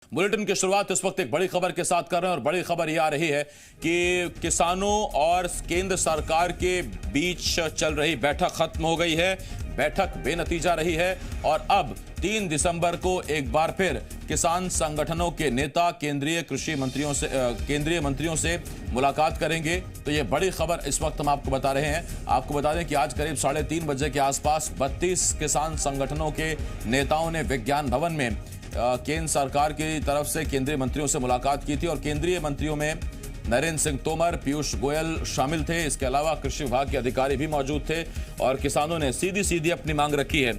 Bulletin की शुरुआत इस वक्त एक बड़ी खबर के साथ कर रहे हैं और बड़ी खबर यह आ रही है कि किसानों और केंद्र सरकार के बीच चल रही बैठक खत्म हो गई है। बैठक बेनतीजा रही है और अब 3 दिसंबर को एक बार फिर किसान संगठनों के नेता केंद्रीय मंत्रियों से मुलाकात करेंगे। तो ये बड़ी खबर इस वक्त हम आपको बता रहे हैं। आपको बता दें कि आज करीब 3:30 बजे के आसपास 32 किसान संगठनों के नेताओं ने विज्ञान भवन में केंद्र सरकार की तरफ से केंद्रीय मंत्रियों से मुलाकात की थी और केंद्रीय मंत्रियों में नरेंद्र सिंह तोमर, पीयूष गोयल शामिल थे। इसके अलावा कृषि विभाग के अधिकारी भी मौजूद थे और किसानों ने सीधी अपनी मांग रखी है।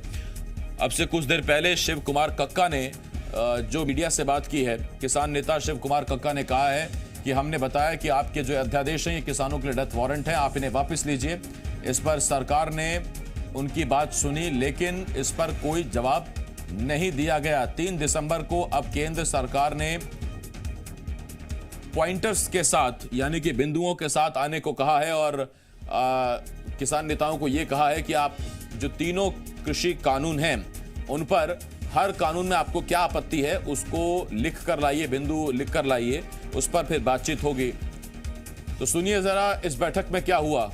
अब से कुछ देर पहले शिव कुमार कक्का ने जो मीडिया से बात की है, किसान नेता शिव कुमार कक्का ने कहा है कि हमने बताया कि आपके जो अध्यादेश हैं ये किसानों के लिए डेथ वारंट है, आप इन्हें वापस लीजिए। इस पर सरकार ने उनकी बात सुनी लेकिन इस पर कोई जवाब नहीं दिया गया। 3 दिसंबर को अब केंद्र सरकार ने पॉइंटर्स के साथ यानी कि बिंदुओं के साथ आने को कहा है और किसान नेताओं को यह कहा है कि आप जो तीनों कृषि कानून हैं उन पर हर कानून में आपको क्या आपत्ति है उसको लिख कर लाइए, बिंदु लिख कर लाइए, उस पर फिर बातचीत होगी। तो सुनिए जरा इस बैठक में क्या हुआ।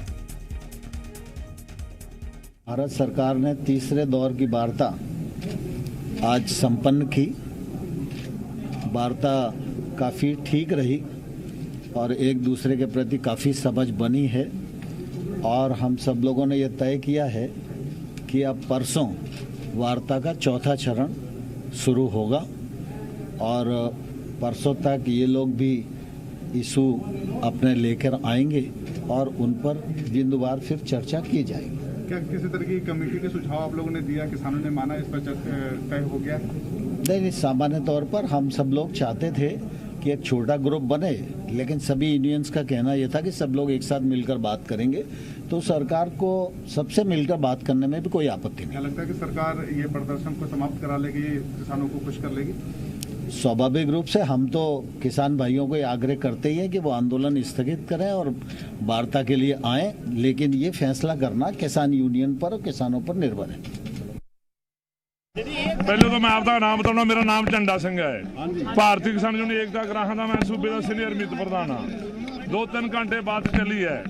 भारत सरकार ने तीसरे दौर की वार्ता आज संपन्न की। वार्ता काफ़ी ठीक रही और एक दूसरे के प्रति काफ़ी समझ बनी है और हम सब लोगों ने यह तय किया है कि अब परसों वार्ता का चौथा चरण शुरू होगा और परसों तक ये लोग भी इशू अपने लेकर आएंगे और उन पर बिंदुवार फिर चर्चा की जाएगी। क्या किसी तरह की कमेटी के सुझाव आप लोगों ने दिया, किसानों ने माना, इस पर तय हो गया? नहीं, सामान्य तौर पर हम सब लोग चाहते थे कि एक छोटा ग्रुप बने, लेकिन सभी यूनियंस का कहना यह था कि सब लोग एक साथ मिलकर बात करेंगे, तो सरकार को सबसे मिलकर बात करने में भी कोई आपत्ति नहीं। क्या लगता है कि सरकार ये प्रदर्शन को समाप्त करा लेगी, किसानों को खुश कर लेगी? स्वाभाविक रूप से हम तो किसान भाइयों को आग्रह करते ही हैं कि वो आंदोलन स्थगित करें और वार्ता के लिए आएं, लेकिन ये फैसला करना किसान यूनियन पर और किसानों पर निर्भर है। पहले तो मैं आपका नाम बताऊंगा, मेरा नाम झंडा सिंह है। भारतीय किसान यूनियन एकता ग्राह का मैं सूबे का सीनियर मित प्रधान हाँ। 2-3 घंटे बात चली है।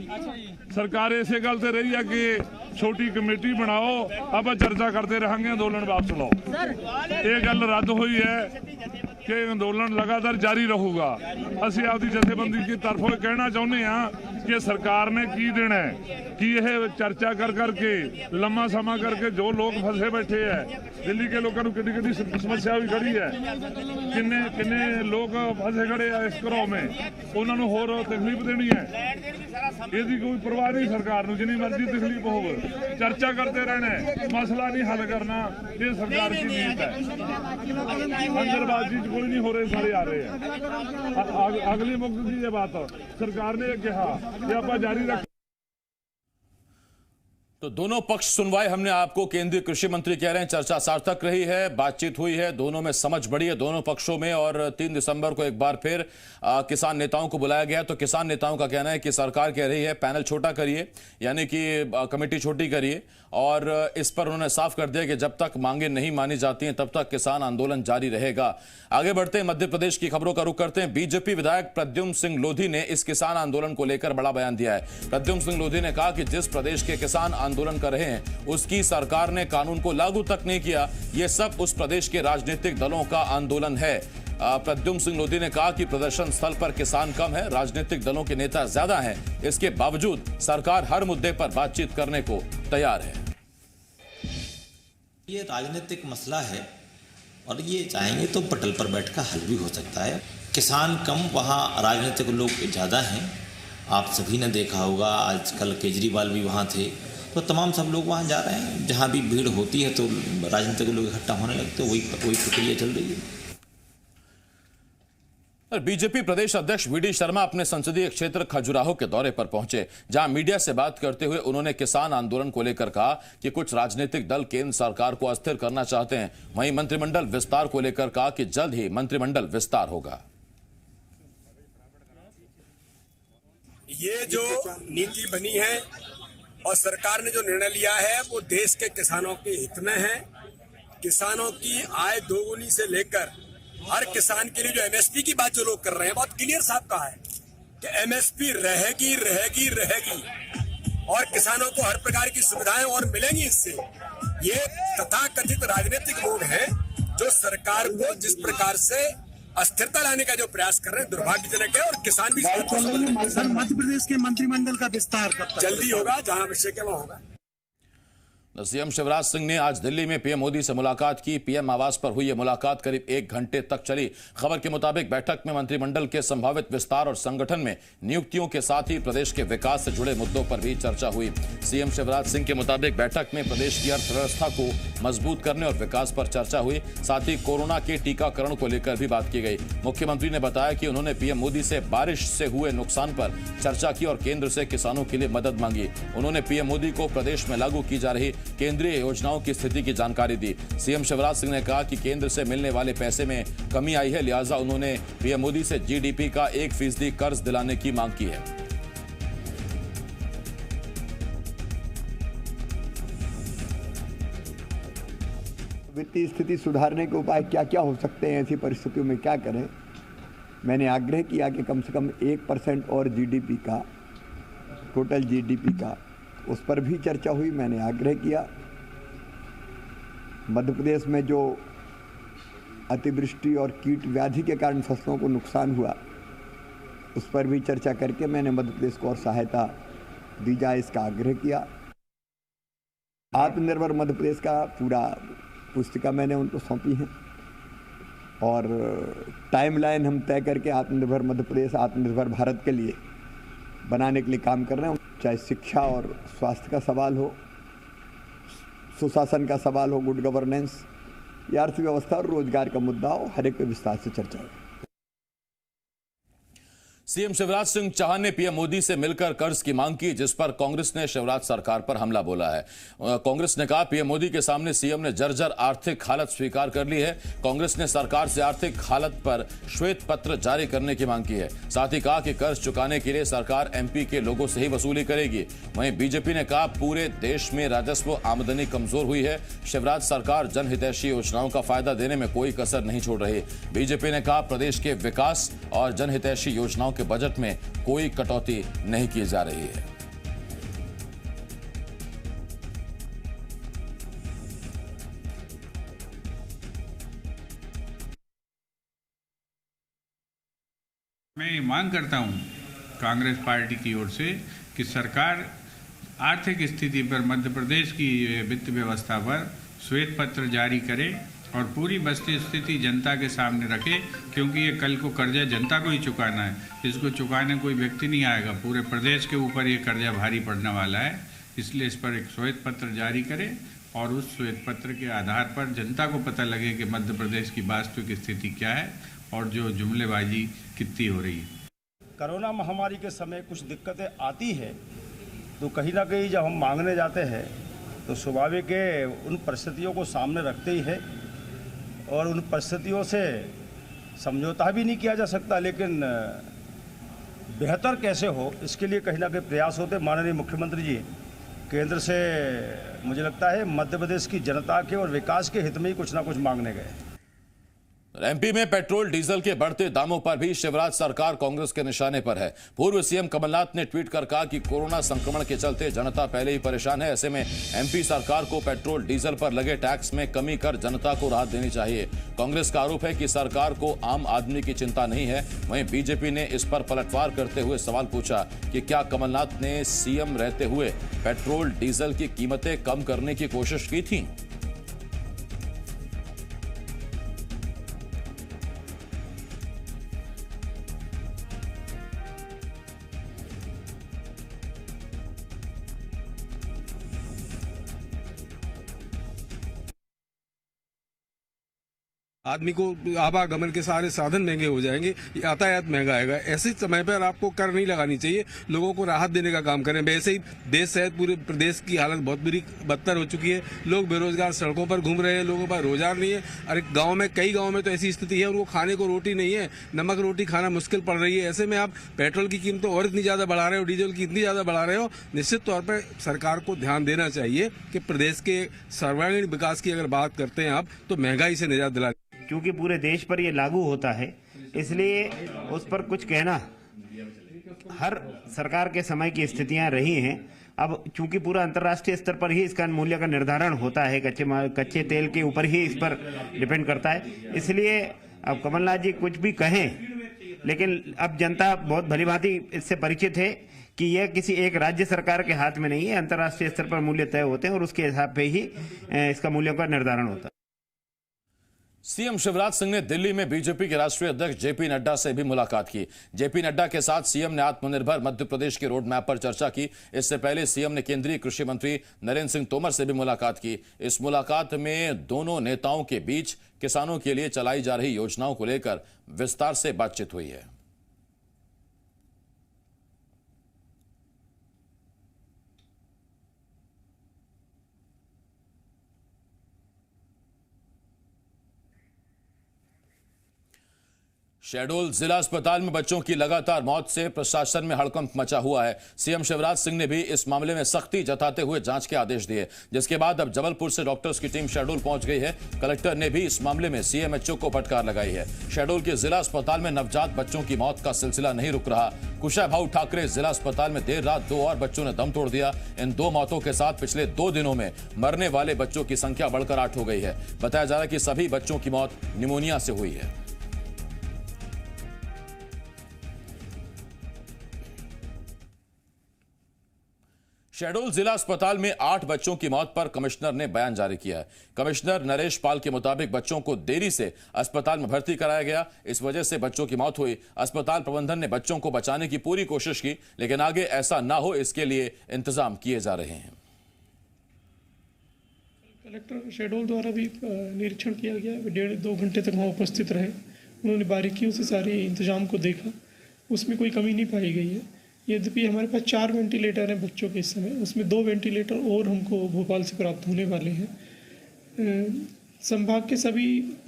सरकार इसे गल से रही है कि छोटी कमेटी बनाओ, अब चर्चा करते रहेंगे, आंदोलन वापस लो। ये गल रद्द हुई है कि अंदोलन लगातार जारी रहूगा। असं आपकी जथेबंदी की तरफों कहना चाहते हैं कि सरकार ने की देना है कि यह चर्चा कर करके लंबा समा करके जो लोग फंसे बैठे हैं, दिल्ली के लोगों को कितनी समस्या भी खड़ी है, किन्ने लोग फंसे खड़े हैं इस घरों में, उन्होंने होर तकलीफ देनी है। यदि कोई परवाह नहीं सरकार जिनी मर्जी तकलीफ हो, चर्चा करते रहना है, मसला नहीं हल करना, ये सरकार की नीयत है। अंदरबाजी कोई नहीं हो रहे, सारे आ रहे हैं। अगली मुक्त की ये बात सरकार ने कहा कि आप जारी रख। तो दोनों पक्ष सुनवाई हमने आपको केंद्रीय कृषि मंत्री कह रहे हैं चर्चा सार्थक रही है, बातचीत हुई है, दोनों में समझ बढ़ी है दोनों पक्षों में और 3 दिसंबर को एक बार फिर किसान नेताओं को बुलाया गया। तो किसान नेताओं का कहना है कि सरकार कह रही है पैनल छोटा करिए, यानी कि कमेटी छोटी करिए और इस पर उन्होंने साफ कर दिया कि जब तक मांगे नहीं मानी जाती हैं तब तक किसान आंदोलन जारी रहेगा। आगे बढ़ते हैं, मध्य प्रदेश की खबरों का रुख करते हैं। बीजेपी विधायक प्रद्युम्न सिंह लोधी ने इस किसान आंदोलन को लेकर बड़ा बयान दिया है। प्रद्युम्न सिंह लोधी ने कहा कि जिस प्रदेश के किसान आंदोलन कर रहे हैं उसकी सरकार ने कानून को लागू तक नहीं किया, यह सब उस प्रदेश के राजनीतिक दलों का आंदोलन है। प्रद्युम्न सिंह लोधी ने कहा कि प्रदर्शन स्थल पर किसान कम है, राजनीतिक दलों के नेता ज्यादा हैं, इसके बावजूद सरकार हर मुद्दे पर बातचीत करने को तैयार है। ये राजनीतिक मसला है और ये चाहेंगे तो पटल पर बैठकर हल भी हो सकता है। किसान कम, वहाँ राजनीतिक लोग ज़्यादा हैं। आप सभी ने देखा होगा, आजकल केजरीवाल भी वहाँ थे, तो तमाम सब लोग वहाँ जा रहे हैं। जहाँ भी भीड़ होती है तो राजनीतिक लोग इकट्ठा होने लगते, वही प्रक्रिया चल रही है। बीजेपी प्रदेश अध्यक्ष वीडी शर्मा अपने संसदीय क्षेत्र खजुराहो के दौरे पर पहुंचे, जहां मीडिया से बात करते हुए उन्होंने किसान आंदोलन को लेकर कहा कि कुछ राजनीतिक दल केंद्र सरकार को अस्थिर करना चाहते हैं। वहीं मंत्रिमंडल विस्तार को लेकर कहा कि जल्द ही मंत्रिमंडल विस्तार होगा। ये जो नीति बनी है और सरकार ने जो निर्णय लिया है वो देश के किसानों के हित में है। किसानों की आय दोगुनी से लेकर हर किसान के लिए जो एमएसपी की बात जो लोग कर रहे हैं बहुत क्लियर साफ कहा है कि एमएसपी रहेगी रहेगी रहेगी और किसानों को हर प्रकार की सुविधाएं और मिलेंगी इससे। ये तथाकथित राजनीतिक लोग हैं जो सरकार को जिस प्रकार से अस्थिरता लाने का जो प्रयास कर रहे हैं दुर्भाग्यजनक है और किसान भी सर मध्य प्रदेश के मंत्रिमंडल का विस्तार कब तक जल्दी होगा, जहां आवश्यक है वहां होगा। सीएम शिवराज सिंह ने आज दिल्ली में पीएम मोदी से मुलाकात की। पीएम आवास पर हुई ये मुलाकात करीब 1 घंटे तक चली। खबर के मुताबिक बैठक में मंत्रिमंडल के संभावित विस्तार और संगठन में नियुक्तियों के साथ ही प्रदेश के विकास से जुड़े मुद्दों पर भी चर्चा हुई। सीएम शिवराज सिंह के मुताबिक बैठक में प्रदेश की अर्थव्यवस्था को मजबूत करने और विकास पर चर्चा हुई। साथ ही कोरोना के टीकाकरण को लेकर भी बात की गई। मुख्यमंत्री ने बताया कि उन्होंने पीएम मोदी से बारिश से हुए नुकसान पर चर्चा की और केंद्र से किसानों के लिए मदद मांगी। उन्होंने पीएम मोदी को प्रदेश में लागू की जा रही केंद्रीय योजनाओं की स्थिति की जानकारी दी। सीएम शिवराज सिंह ने कहा कि केंद्र से मिलने वाले पैसे में कमी आई है, लिहाजा उन्होंने पीएम मोदी से जीडीपी का 1% कर्ज दिलाने की मांग की है। वित्तीय स्थिति सुधारने के उपाय क्या क्या हो सकते हैं, ऐसी परिस्थितियों में क्या करें। मैंने आग्रह किया कि कम से कम 1% और जीडीपी का, टोटल जीडीपी का, उस पर भी चर्चा हुई। मैंने आग्रह किया मध्य प्रदेश में जो अतिवृष्टि और कीट व्याधि के कारण फसलों को नुकसान हुआ, उस पर भी चर्चा करके मैंने मध्य प्रदेश को और सहायता दी जाए, इसका आग्रह किया। आत्मनिर्भर मध्य प्रदेश का पूरा पुस्तिका मैंने उनको सौंपी है और टाइमलाइन हम तय करके आत्मनिर्भर मध्य प्रदेश, आत्मनिर्भर भारत के लिए बनाने के लिए काम कर रहे हैं। चाहे शिक्षा और स्वास्थ्य का सवाल हो, सुशासन का सवाल हो, गुड गवर्नेंस, या अर्थव्यवस्था और रोजगार का मुद्दा हो, हर एक पे विस्तार से चर्चा हो। सीएम शिवराज सिंह चौहान ने पीएम मोदी से मिलकर कर्ज की मांग की, जिस पर कांग्रेस ने शिवराज सरकार पर हमला बोला है। कांग्रेस ने कहा पीएम मोदी के सामने सीएम ने जर्जर आर्थिक हालत स्वीकार कर ली है। कांग्रेस ने सरकार से आर्थिक हालत पर श्वेत पत्र जारी करने की मांग की है। साथ ही कहा कि कर्ज चुकाने के लिए सरकार एमपी के लोगों से ही वसूली करेगी। वहीं बीजेपी ने कहा पूरे देश में राजस्व आमदनी कमजोर हुई है, शिवराज सरकार जनहितैषी योजनाओं का फायदा देने में कोई कसर नहीं छोड़ रही। बीजेपी ने कहा प्रदेश के विकास और जनहितैषी योजनाओं के बजट में कोई कटौती नहीं की जा रही है। मैं ये मांग करता हूं कांग्रेस पार्टी की ओर से कि सरकार आर्थिक स्थिति पर, मध्य प्रदेश की वित्त व्यवस्था पर श्वेत पत्र जारी करे और पूरी वस्तु स्थिति जनता के सामने रखे, क्योंकि ये कल को कर्जा जनता को ही चुकाना है। इसको चुकाने कोई व्यक्ति नहीं आएगा, पूरे प्रदेश के ऊपर ये कर्जा भारी पड़ने वाला है। इसलिए इस पर एक श्वेत पत्र जारी करें और उस श्वेत पत्र के आधार पर जनता को पता लगे कि मध्य प्रदेश की वास्तविक स्थिति क्या है और जो जुमलेबाजी कितनी हो रही है। कोरोना महामारी के समय कुछ दिक्कतें आती है, तो कहीं ना कहीं जब हम मांगने जाते हैं तो स्वाभाविक है उन परिस्थितियों को सामने रखते ही है और उन परिस्थितियों से समझौता भी नहीं किया जा सकता, लेकिन बेहतर कैसे हो इसके लिए कहीं ना कहीं प्रयास होते। माननीय मुख्यमंत्री जी केंद्र से मुझे लगता है मध्य प्रदेश की जनता के और विकास के हित में ही कुछ ना कुछ मांगने गए। एमपी में पेट्रोल डीजल के बढ़ते दामों पर भी शिवराज सरकार कांग्रेस के निशाने पर है। पूर्व सीएम कमलनाथ ने ट्वीट कर कहा कि कोरोना संक्रमण के चलते जनता पहले ही परेशान है, ऐसे में एमपी सरकार को पेट्रोल डीजल पर लगे टैक्स में कमी कर जनता को राहत देनी चाहिए। कांग्रेस का आरोप है कि सरकार को आम आदमी की चिंता नहीं है। वहीं बीजेपी ने इस पर पलटवार करते हुए सवाल पूछा कि क्या कमलनाथ ने सीएम रहते हुए पेट्रोल डीजल की कीमतें कम करने की कोशिश की थी। आदमी को आवागमन के सारे साधन महंगे हो जाएंगे, यातायात महंगा आएगा। ऐसे समय पर आपको कर नहीं लगानी चाहिए, लोगों को राहत देने का काम करें। वैसे ही देश सहित पूरे प्रदेश की हालत बहुत बुरी बदतर हो चुकी है। लोग बेरोजगार सड़कों पर घूम रहे हैं, लोगों पर रोजगार नहीं है। अरे गाँव में, कई गाँव में तो ऐसी स्थिति है उनको खाने को रोटी नहीं है, नमक रोटी खाना मुश्किल पड़ रही है। ऐसे में आप पेट्रोल की कीमतें और इतनी ज्यादा बढ़ा रहे हो, डीजल की इतनी ज्यादा बढ़ा रहे हो। निश्चित तौर पर सरकार को ध्यान देना चाहिए कि प्रदेश के सर्वांगीण विकास की अगर बात करते हैं आप, तो महंगाई से निजात दिलानी। चूंकि पूरे देश पर ये लागू होता है, इसलिए उस पर कुछ कहना हर सरकार के समय की स्थितियां रही हैं। अब चूंकि पूरा अंतर्राष्ट्रीय स्तर पर ही इसका मूल्य का निर्धारण होता है, कच्चे तेल के ऊपर ही इस पर डिपेंड करता है, इसलिए अब कमलनाथ जी कुछ भी कहें, लेकिन अब जनता बहुत भलीभांति इससे परिचित है कि यह किसी एक राज्य सरकार के हाथ में नहीं है। अंतर्राष्ट्रीय स्तर पर मूल्य तय होते हैं और उसके हिसाब पे ही इसका मूल्यों का निर्धारण होता है। सीएम शिवराज सिंह ने दिल्ली में बीजेपी के राष्ट्रीय अध्यक्ष जेपी नड्डा से भी मुलाकात की। जेपी नड्डा के साथ सीएम ने आत्मनिर्भर मध्य प्रदेश के रोड मैप पर चर्चा की। इससे पहले सीएम ने केंद्रीय कृषि मंत्री नरेंद्र सिंह तोमर से भी मुलाकात की। इस मुलाकात में दोनों नेताओं के बीच किसानों के लिए चलाई जा रही योजनाओं को लेकर विस्तार से बातचीत हुई है। शहडोल जिला अस्पताल में बच्चों की लगातार मौत से प्रशासन में हड़कंप मचा हुआ है। सीएम शिवराज सिंह ने भी इस मामले में सख्ती जताते हुए जांच के आदेश दिए, जिसके बाद अब जबलपुर से डॉक्टर्स की टीम शहडोल पहुंच गई है। कलेक्टर ने भी इस मामले में सीएमएचओ को फटकार लगाई है। शहडोल के जिला अस्पताल में नवजात बच्चों की मौत का सिलसिला नहीं रुक रहा। कुशाभाऊ ठाकरे जिला अस्पताल में देर रात 2 और बच्चों ने दम तोड़ दिया। इन 2 मौतों के साथ पिछले 2 दिनों में मरने वाले बच्चों की संख्या बढ़कर 8 हो गई है। बताया जा रहा है कि सभी बच्चों की मौत निमोनिया से हुई है। शहडोल जिला अस्पताल में 8 बच्चों की मौत पर कमिश्नर ने बयान जारी किया है। कमिश्नर नरेश पाल के मुताबिक बच्चों को देरी से अस्पताल में भर्ती कराया गया, इस वजह से बच्चों की मौत हुई। अस्पताल प्रबंधन ने बच्चों को बचाने की पूरी कोशिश की, लेकिन आगे ऐसा ना हो इसके लिए इंतजाम किए जा रहे हैं। कलेक्टर शहडोल द्वारा भी निरीक्षण किया गया, 1.5-2 घंटे तक वहाँ उपस्थित रहे। उन्होंने बारीकियों से सारे इंतजाम को देखा, उसमें कोई कमी नहीं पाई गई है। यद्यपि हमारे पास 4 वेंटिलेटर हैं बच्चों के इस समय, उसमें 2 वेंटिलेटर और हमको भोपाल से प्राप्त होने वाले हैं। संभाग के सभी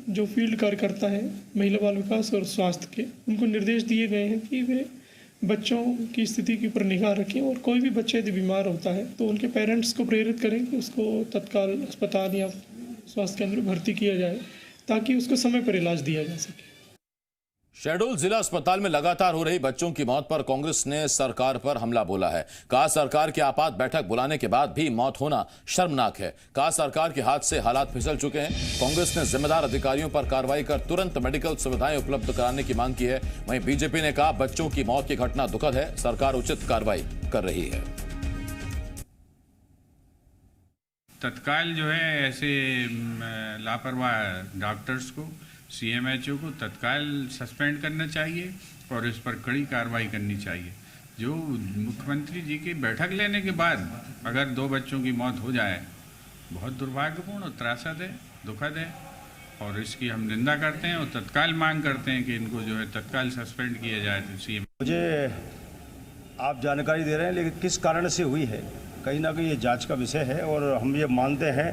जो फील्ड कार्यकर्ता हैं, महिला बाल विकास और स्वास्थ्य के, उनको निर्देश दिए गए हैं कि वे बच्चों की स्थिति के ऊपर निगाह रखें और कोई भी बच्चा यदि बीमार होता है तो उनके पेरेंट्स को प्रेरित करें कि उसको तत्काल अस्पताल या स्वास्थ्य केंद्र में भर्ती किया जाए, ताकि उसको समय पर इलाज दिया जा सके। शहडोल जिला अस्पताल में लगातार हो रही बच्चों की मौत पर कांग्रेस ने सरकार पर हमला बोला है। कहा सरकार की आपात बैठक बुलाने के बाद भी मौत होना शर्मनाक है। कहा सरकार के हाथ से हालात फिसल चुके हैं। कांग्रेस ने जिम्मेदार अधिकारियों पर कार्रवाई कर तुरंत मेडिकल सुविधाएं उपलब्ध कराने की मांग की है। वहीं बीजेपी ने कहा बच्चों की मौत की घटना दुखद है, सरकार उचित कार्रवाई कर रही है। तत्काल जो है ऐसे लापरवाह डॉक्टर्स को, सीएमएचओ को तत्काल सस्पेंड करना चाहिए और इस पर कड़ी कार्रवाई करनी चाहिए। जो मुख्यमंत्री जी की बैठक लेने के बाद अगर 2 बच्चों की मौत हो जाए, बहुत दुर्भाग्यपूर्ण और त्रासद है, दुखद है, और इसकी हम निंदा करते हैं और तत्काल मांग करते हैं कि इनको जो है तत्काल सस्पेंड किया जाए। तो सीएम मुझे आप जानकारी दे रहे हैं, लेकिन किस कारण से हुई है, कहीं ना कहीं ये जांच का विषय है। और हम ये मानते हैं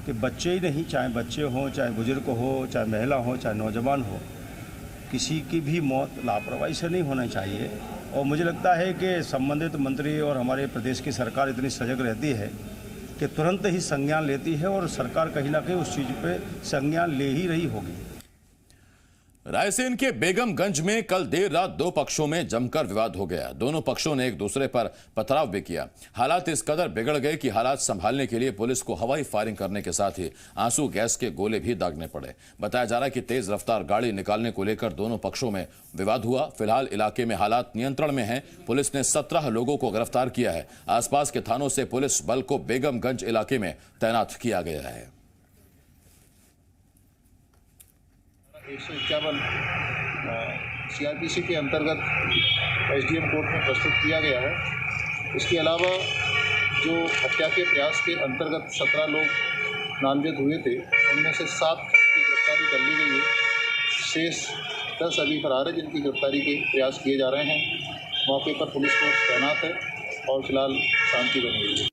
कि बच्चे ही नहीं, चाहे बच्चे हों, चाहे बुजुर्ग हो, चाहे महिला हो, चाहे नौजवान हो, किसी की भी मौत लापरवाही से नहीं होना चाहिए। और मुझे लगता है कि संबंधित मंत्री और हमारे प्रदेश की सरकार इतनी सजग रहती है कि तुरंत ही संज्ञान लेती है और सरकार कहीं ना कहीं उस चीज़ पे संज्ञान ले ही रही होगी। रायसेन के बेगमगंज में कल देर रात 2 पक्षों में जमकर विवाद हो गया। दोनों पक्षों ने एक दूसरे पर पथराव भी किया। हालात इस कदर बिगड़ गए कि हालात संभालने के लिए पुलिस को हवाई फायरिंग करने के साथ ही आंसू गैस के गोले भी दागने पड़े। बताया जा रहा है कि तेज रफ्तार गाड़ी निकालने को लेकर दोनों पक्षों में विवाद हुआ। फिलहाल इलाके में हालात नियंत्रण में हैं। पुलिस ने 17 लोगों को गिरफ्तार किया है। आसपास के थानों से पुलिस बल को बेगमगंज इलाके में तैनात किया गया है। 151 सीआरपीसी के अंतर्गत एसडीएम कोर्ट में प्रस्तुत किया गया है। इसके अलावा जो हत्या के प्रयास के अंतर्गत 17 लोग नामजद हुए थे, उनमें से 7 की गिरफ्तारी कर ली गई है। शेष 10 अभी फरार है, जिनकी गिरफ्तारी के प्रयास किए जा रहे हैं। मौके पर पुलिस फोर्स तैनात है और फिलहाल शांति बनी हुई है।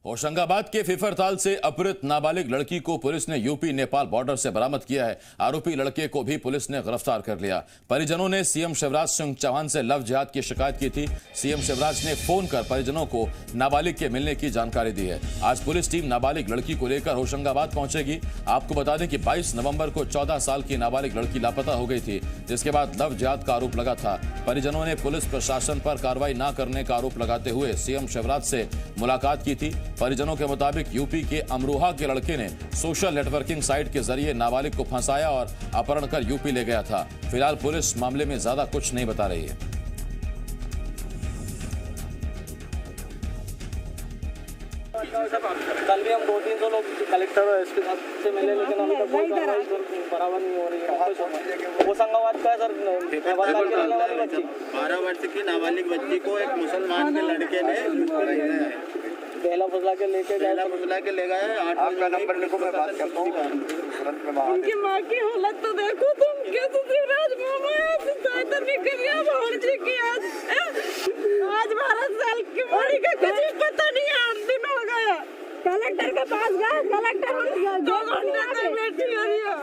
होशंगाबाद के फिफरताल से अपहृत नाबालिग लड़की को पुलिस ने यूपी नेपाल बॉर्डर से बरामद किया है। आरोपी लड़के को भी पुलिस ने गिरफ्तार कर लिया। परिजनों ने सीएम शिवराज सिंह चौहान से लव जिहाद की शिकायत की थी। सीएम शिवराज ने फोन कर परिजनों को नाबालिग के मिलने की जानकारी दी है। आज पुलिस टीम नाबालिग लड़की को लेकर होशंगाबाद पहुंचेगी। आपको बता दें कि 22 नवंबर को 14 साल की नाबालिग लड़की लापता हो गई थी, जिसके बाद लव जिहाद का आरोप लगा था। परिजनों ने पुलिस प्रशासन पर कार्रवाई न करने का आरोप लगाते हुए सीएम शिवराज से मुलाकात की थी। परिजनों के मुताबिक यूपी के अमरोहा के लड़के ने सोशल नेटवर्किंग साइट के जरिए नाबालिग को फंसाया और अपहरण कर यूपी ले गया था। फिलहाल पुलिस मामले में ज्यादा कुछ नहीं बता रही है। कल भी हम 200-300 लोग कलेक्टर और एसपी साहब से मिले, लेकिन अभी तक कोई कार्रवाई बराबर नहीं हो रही है। वो संगवाद का है सर, 12 वर्ष की नाबालिग बच्ची को एक मुसलमान के लड़के ने पहला फुसला के ले गए। 8 नंबर लिखो, मैं बात करता हूँ। उनकी माँ की हालत तो देखो तुम, कैसे शिवराज मामा की आज 12 साल की बड़ी का कुछ पता नहीं है। 8 दिन हो गया, कलेक्टर के पास गए, कलेक्टर 2 घंटे तक बैठी हो रही है।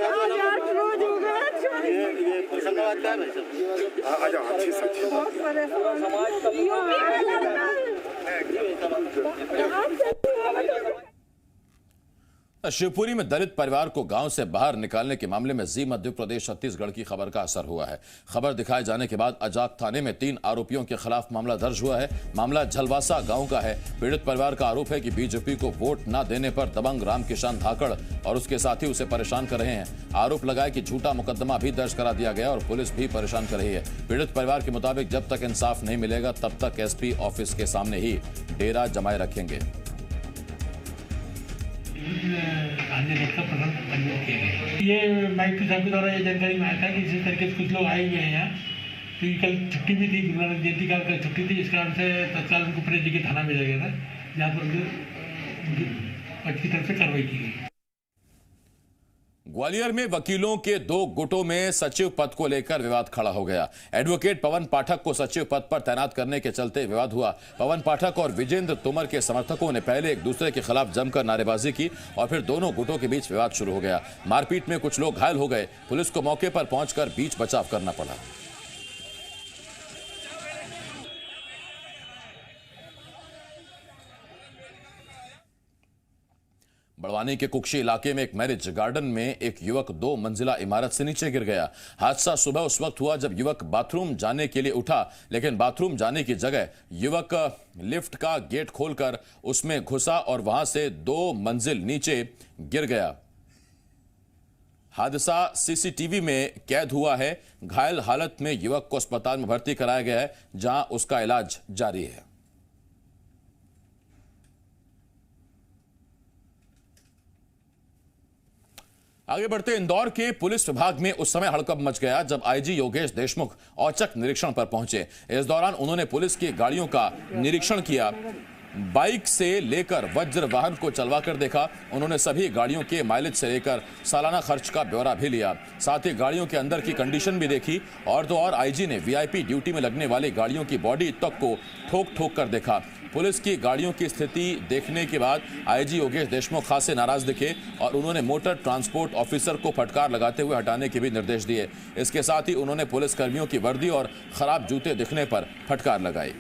8 रोज हो गए। शिवपुरी में दलित परिवार को गांव से बाहर निकालने के मामले में जी मध्य प्रदेश छत्तीसगढ़ की खबर का असर हुआ है। खबर दिखाए जाने के बाद अजाक थाने में 3 आरोपियों के खिलाफ मामला दर्ज हुआ है। मामला झलवासा गांव का है। पीड़ित परिवार का आरोप है कि बीजेपी को वोट न देने पर दबंग रामकिशन धाकड़ और उसके साथी उसे परेशान कर रहे हैं। आरोप लगाया कि झूठा मुकदमा भी दर्ज करा दिया गया और पुलिस भी परेशान कर रही है। पीड़ित परिवार के मुताबिक जब तक इंसाफ नहीं मिलेगा तब तक एसपी ऑफिस के सामने ही डेरा जमाए रखेंगे। ये माइक साहब के द्वारा ये जानकारी में आया था कि इसी तरीके से कुछ लोग आए हुए हैं यहाँ। तो कल छुट्टी भी थी, गुरु नानक जयंती का छुट्टी थी, इस कारण से तत्काल उनको प्रेस जी के थाना भेजा गया था, जहाँ पर उनकी की तरफ से कार्रवाई की गई। ग्वालियर में वकीलों के 2 गुटों में सचिव पद को लेकर विवाद खड़ा हो गया। एडवोकेट पवन पाठक को सचिव पद पर तैनात करने के चलते विवाद हुआ। पवन पाठक और विजेंद्र तोमर के समर्थकों ने पहले एक दूसरे के खिलाफ जमकर नारेबाजी की और फिर दोनों गुटों के बीच विवाद शुरू हो गया। मारपीट में कुछ लोग घायल हो गए। पुलिस को मौके पर पहुंचकर बीच बचाव करना पड़ा। बड़वानी के कुक्षी इलाके में एक मैरिज गार्डन में एक युवक 2 मंजिला इमारत से नीचे गिर गया। हादसा सुबह उस वक्त हुआ जब युवक बाथरूम जाने के लिए उठा, लेकिन बाथरूम जाने की जगह युवक लिफ्ट का गेट खोलकर उसमें घुसा और वहां से 2 मंजिल नीचे गिर गया। हादसा सीसीटीवी में कैद हुआ है। घायल हालत में युवक को अस्पताल में भर्ती कराया गया है, जहां उसका इलाज जारी है। आगे बढ़ते इंदौर के पुलिस विभाग में उस समय हड़कंप मच गया जब आईजी योगेश देशमुख औचक निरीक्षण पर पहुंचे। इस दौरान उन्होंने पुलिस की गाड़ियों का निरीक्षण किया। बाइक से लेकर वज्र वाहन को चलवाकर देखा। उन्होंने सभी गाड़ियों के माइलेज से लेकर सालाना खर्च का ब्यौरा भी लिया। साथ ही गाड़ियों के अंदर की कंडीशन भी देखी। और तो और आईजी ने वीआईपी ड्यूटी में लगने वाली गाड़ियों की बॉडी तक को ठोक ठोक कर देखा। पुलिस की गाड़ियों की स्थिति देखने के बाद आईजी योगेश देशमुख खासे नाराज दिखे और उन्होंने मोटर ट्रांसपोर्ट ऑफिसर को फटकार लगाते हुए हटाने के भी निर्देश दिए। इसके साथ ही उन्होंने पुलिस कर्मियों की वर्दी और खराब जूते दिखने पर फटकार लगाई।